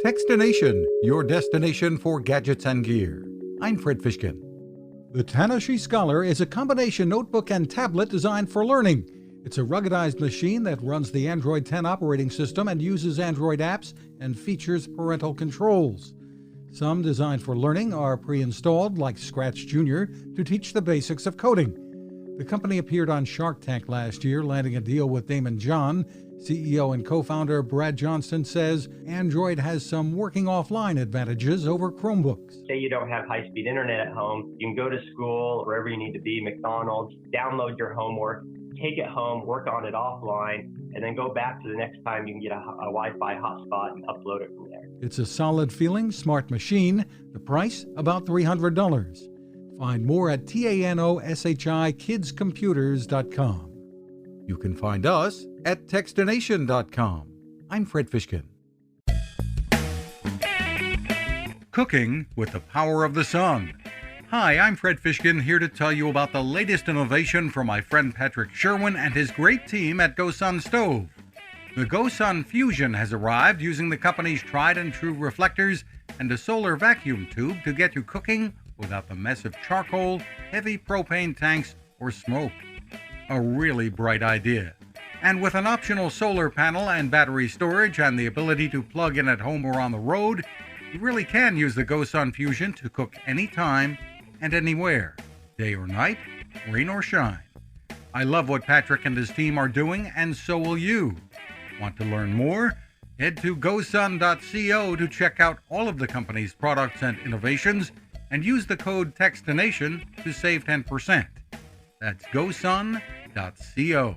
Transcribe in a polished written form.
Fishkin-Techstination, your destination for gadgets and gear. I'm Fred Fishkin. The Tanoshi Scholar is a combination notebook and tablet designed for learning. It's a ruggedized machine that runs the Android 10 operating system and uses Android apps and features parental controls. Some designed for learning are pre-installed, like Scratch Junior, to teach the basics of coding. The company appeared on Shark Tank last year, landing a deal with Daymond John. CEO and co-founder Brad Johnston says Android has some working offline advantages over Chromebooks. Say you don't have high-speed internet at home, you can go to school, wherever you need to be, McDonald's, download your homework, take it home, work on it offline, and then go back to the next time you can get a Wi-Fi hotspot and upload it from there. It's a solid-feeling, smart machine. The price, about $300. Find more at TANOSHIKidsComputers.com. You can find us at Techstination.com. I'm Fred Fishkin. Cooking with the power of the sun. Hi, I'm Fred Fishkin, here to tell you about the latest innovation from my friend Patrick Sherwin and his great team at GoSun Stove. The GoSun Fusion has arrived using the company's tried-and-true reflectors and a solar vacuum tube to get you cooking without the mess of charcoal, heavy propane tanks, or smoke. A really bright idea. And with an optional solar panel and battery storage and the ability to plug in at home or on the road, you really can use the GoSun Fusion to cook anytime and anywhere, day or night, rain or shine. I love what Patrick and his team are doing, and so will you. Want to learn more? Head to gosun.co to check out all of the company's products and innovations and use the code Techstination to save 10%. That's gosun.co.